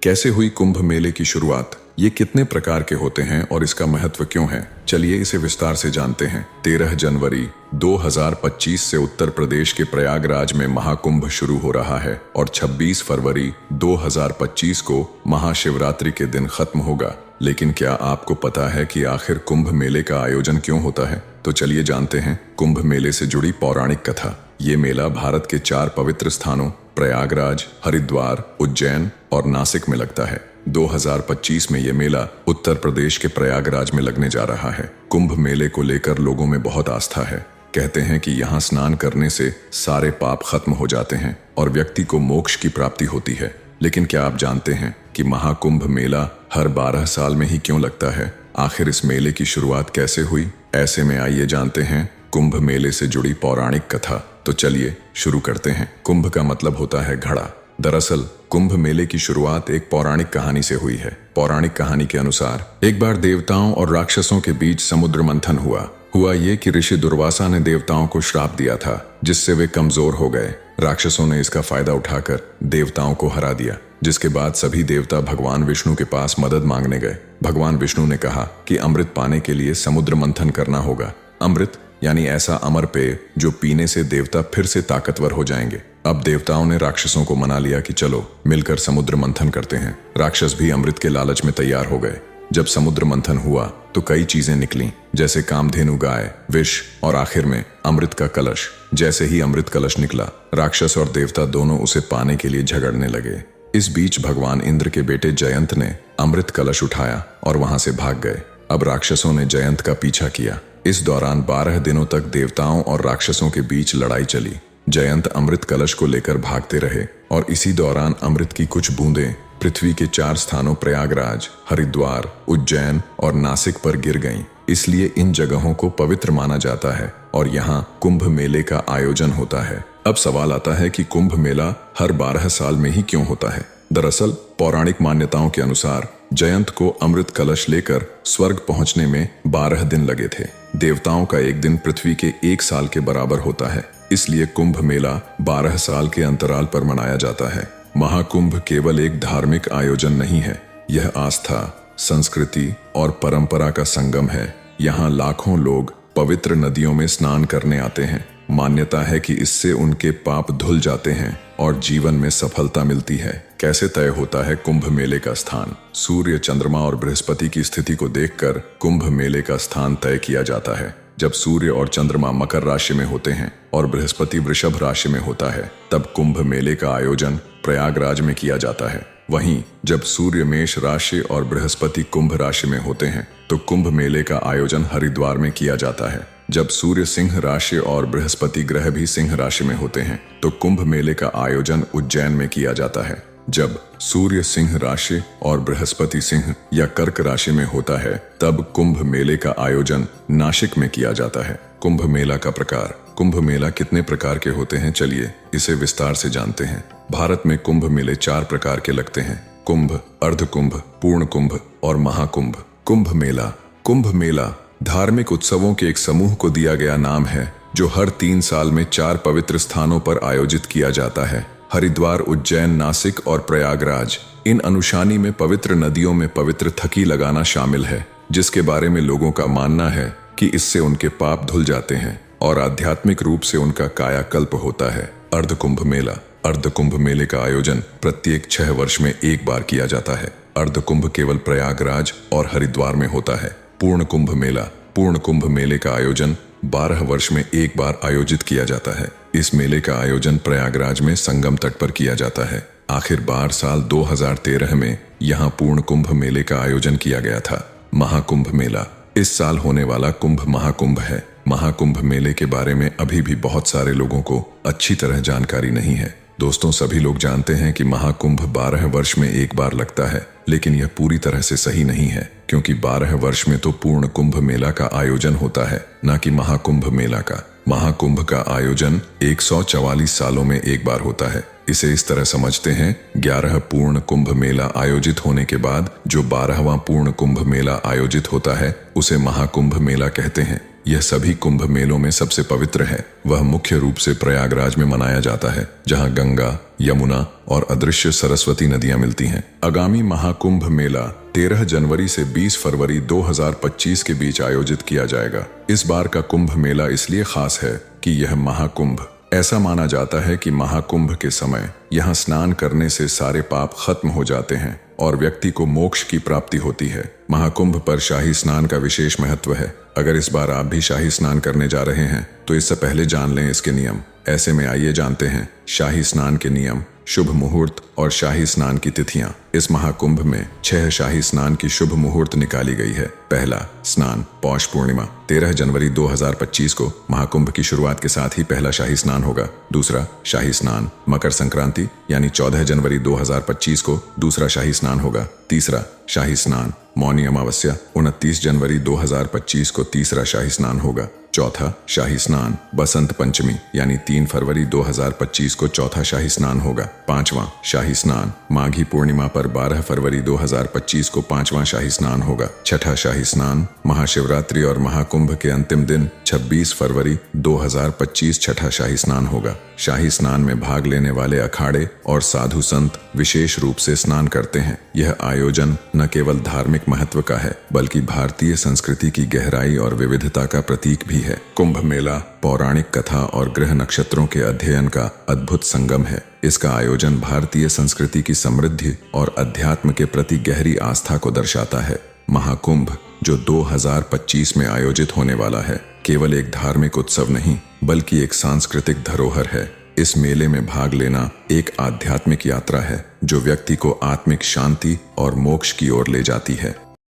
कैसे हुई कुंभ मेले की शुरुआत, ये कितने प्रकार के होते हैं और इसका महत्व क्यों है, चलिए इसे विस्तार से जानते हैं। 13 जनवरी 2025 से उत्तर प्रदेश के प्रयागराज में महाकुंभ शुरू हो रहा है और 26 फरवरी 2025 को महाशिवरात्रि के दिन खत्म होगा। लेकिन क्या आपको पता है कि आखिर कुंभ मेले का आयोजन क्यों होता है? तो चलिए जानते हैं कुंभ मेले से जुड़ी पौराणिक कथा। ये मेला भारत के 4 पवित्र स्थानों प्रयागराज, हरिद्वार, उज्जैन और नासिक में लगता है। 2025 में ये मेला उत्तर प्रदेश के प्रयागराज में लगने जा रहा है। कुंभ मेले को लेकर लोगों में बहुत आस्था है। कहते हैं कि यहाँ स्नान करने से सारे पाप खत्म हो जाते हैं और व्यक्ति को मोक्ष की प्राप्ति होती है। लेकिन क्या आप जानते हैं कि महाकुंभ मेला हर 12 साल में ही क्यों लगता है? आखिर इस मेले की शुरुआत कैसे हुई? ऐसे में आइए जानते हैं कुंभ मेले से जुड़ी पौराणिक कथा। तो चलिए शुरू करते हैं। कुंभ का मतलब होता है घड़ा। दरअसल कुंभ मेले की शुरुआत एक पौराणिक कहानी से हुई है। पौराणिक कहानी के अनुसार एक बार देवताओं और राक्षसों के बीच समुद्र मंथन हुआ ये कि ऋषि दुर्वासा ने देवताओं को श्राप दिया था, जिससे वे कमजोर हो गए। राक्षसों ने इसका फायदा उठाकर देवताओं को हरा दिया, जिसके बाद सभी देवता भगवान विष्णु के पास मदद मांगने गए। भगवान विष्णु ने कहा कि अमृत पाने के लिए समुद्र मंथन करना होगा। अमृत यानी ऐसा अमर पेय जो पीने से देवता फिर से ताकतवर हो जाएंगे। अब देवताओं ने राक्षसों को मना लिया कि चलो मिलकर समुद्र मंथन करते हैं। राक्षस भी अमृत के लालच में तैयार हो गए। जब समुद्र मंथन हुआ तो कई चीजें निकलीं, जैसे कामधेनु गाय, विष और आखिर में अमृत का कलश। जैसे ही अमृत कलश निकला, राक्षस और देवता दोनों उसे पाने के लिए झगड़ने लगे। इस बीच भगवान इंद्र के बेटे जयंत ने अमृत कलश उठाया और वहां से भाग गए। अब राक्षसों ने जयंत का पीछा किया। इस दौरान 12 दिनों तक देवताओं और राक्षसों के बीच लड़ाई चली। जयंत अमृत कलश को लेकर भागते रहे और इसी दौरान अमृत की कुछ बूंदें पृथ्वी के 4 स्थानों प्रयागराज, हरिद्वार, उज्जैन और नासिक पर गिर गईं। इसलिए इन जगहों को पवित्र माना जाता है और यहाँ कुंभ मेले का आयोजन होता है। अब सवाल आता है कि कुंभ मेला हर 12 साल में ही क्यों होता है? दरअसल पौराणिक मान्यताओं के अनुसार जयंत को अमृत कलश लेकर स्वर्ग पहुंचने में 12 दिन लगे थे। देवताओं का एक दिन पृथ्वी के 1 साल के बराबर होता है। इसलिए कुंभ मेला 12 साल के अंतराल पर मनाया जाता है। महाकुंभ केवल एक धार्मिक आयोजन नहीं है, यह आस्था, संस्कृति और परंपरा का संगम है। यहाँ लाखों लोग पवित्र नदियों में स्नान करने आते हैं। मान्यता है कि इससे उनके पाप धुल जाते हैं और जीवन में सफलता मिलती है। कैसे तय होता है कुंभ मेले का स्थान? सूर्य, चंद्रमा और बृहस्पति की स्थिति को देखकर कुंभ मेले का स्थान तय किया जाता है। जब सूर्य और चंद्रमा मकर राशि में होते हैं और बृहस्पति वृषभ राशि में होता है, तब कुंभ मेले का आयोजन प्रयागराज में किया जाता है। वहीं जब सूर्य मेष राशि और बृहस्पति कुंभ राशि में होते हैं, तो कुंभ मेले का आयोजन हरिद्वार में किया जाता है। जब सूर्य सिंह राशि और बृहस्पति ग्रह भी सिंह राशि में होते हैं, तो कुंभ मेले का आयोजन उज्जैन में किया जाता है। जब सूर्य सिंह राशि और बृहस्पति सिंह या कर्क राशि में होता है, तब कुंभ मेले का आयोजन नासिक में किया जाता है। कुंभ मेला का प्रकार। कुंभ मेला कितने प्रकार के होते हैं, चलिए इसे विस्तार से जानते हैं। भारत में कुंभ मेले 4 प्रकार के लगते हैं: कुंभ, अर्धकुंभ, पूर्ण कुंभ और महाकुंभ। कुंभ मेला। कुंभ मेला धार्मिक उत्सवों के एक समूह को दिया गया नाम है, जो हर 3 साल में 4 पवित्र स्थानों पर आयोजित किया जाता है: हरिद्वार, उज्जैन, नासिक और प्रयागराज। इन अनुशानी में पवित्र नदियों में पवित्र थकी लगाना शामिल है, जिसके बारे में लोगों का मानना है कि इससे उनके पाप धुल जाते हैं और आध्यात्मिक रूप से उनका कायाकल्प होता है। अर्धकुंभ मेला। अर्धकुंभ मेले का आयोजन प्रत्येक 6 वर्ष में एक बार किया जाता है। अर्धकुंभ केवल प्रयागराज और हरिद्वार में होता है। पूर्ण कुंभ मेला। पूर्ण कुंभ मेले का आयोजन 12 वर्ष में एक बार आयोजित किया जाता है। इस मेले का आयोजन प्रयागराज में संगम तट पर किया जाता है। आखिर बार साल 2013 में यहाँ पूर्ण कुंभ मेले का आयोजन किया गया था। महाकुंभ मेला। इस साल होने वाला कुंभ महाकुंभ है। महाकुंभ मेले के बारे में अभी भी बहुत सारे लोगों को अच्छी तरह जानकारी नहीं है। दोस्तों, सभी लोग जानते हैं कि महाकुंभ 12 वर्ष में एक बार लगता है, लेकिन यह पूरी तरह से सही नहीं है, क्योंकि 12 वर्ष में तो पूर्ण कुंभ मेला का आयोजन होता है, न कि महाकुंभ मेला का। महाकुंभ का आयोजन 144 सालों में एक बार होता है। इसे इस तरह समझते हैं, 11 पूर्ण कुंभ मेला आयोजित होने के बाद जो 12वां पूर्ण कुंभ मेला आयोजित होता है उसे महाकुंभ मेला कहते हैं। यह सभी कुंभ मेलों में सबसे पवित्र है। वह मुख्य रूप से प्रयागराज में मनाया जाता है, जहां गंगा, यमुना और अदृश्य सरस्वती नदियां मिलती हैं। आगामी महाकुंभ मेला 13 जनवरी से 20 फरवरी 2025 के बीच आयोजित किया जाएगा। इस बार का कुंभ मेला इसलिए खास है कि यह महाकुंभ, ऐसा माना जाता है कि महाकुंभ के समय यहाँ स्नान करने से सारे पाप खत्म हो जाते हैं और व्यक्ति को मोक्ष की प्राप्ति होती है। महाकुंभ पर शाही स्नान का विशेष महत्व है। अगर इस बार आप भी शाही स्नान करने जा रहे हैं तो इससे पहले जान लें इसके नियम। ऐसे में आइए जानते हैं शाही स्नान के नियम, शुभ मुहूर्त और शाही स्नान की तिथियां। इस महाकुंभ में 6 शाही स्नान की शुभ मुहूर्त निकाली गई है। पहला स्नान पौष पूर्णिमा 13 जनवरी 2025 को महाकुंभ की शुरुआत के साथ ही पहला शाही स्नान होगा। दूसरा शाही स्नान मकर संक्रांति यानी 14 जनवरी 2025 को दूसरा शाही स्नान होगा। तीसरा शाही स्नान मौनी अमावस्या 29 जनवरी 2025 को तीसरा शाही स्नान होगा। चौथा शाही स्नान बसंत पंचमी यानी 3 फरवरी 2025 को चौथा शाही स्नान होगा। पांचवां शाही स्नान माघी पूर्णिमा पर 12 फरवरी 2025 को पांचवां शाही स्नान होगा। छठा शाही स्नान महाशिवरात्रि और महाकुंभ के अंतिम दिन 26 फरवरी 2025 छठा शाही स्नान होगा। शाही स्नान में भाग लेने वाले अखाड़े और साधु संत विशेष रूप से स्नान करते हैं। यह आयोजन न केवल धार्मिक महत्व का है बल्कि भारतीय संस्कृति की गहराई और विविधता का प्रतीक भी है। कुंभ मेला पौराणिक कथा और ग्रह नक्षत्रों के अध्ययन का अद्भुत संगम है। इसका आयोजन भारतीय संस्कृति की समृद्धि और अध्यात्म के प्रति गहरी आस्था को दर्शाता है। महाकुंभ जो 2025 में आयोजित होने वाला है, केवल एक धार्मिक उत्सव नहीं बल्कि एक सांस्कृतिक धरोहर है। इस मेले में भाग लेना एक आध्यात्मिक यात्रा है जो व्यक्ति को आत्मिक शांति और मोक्ष की ओर ले जाती है।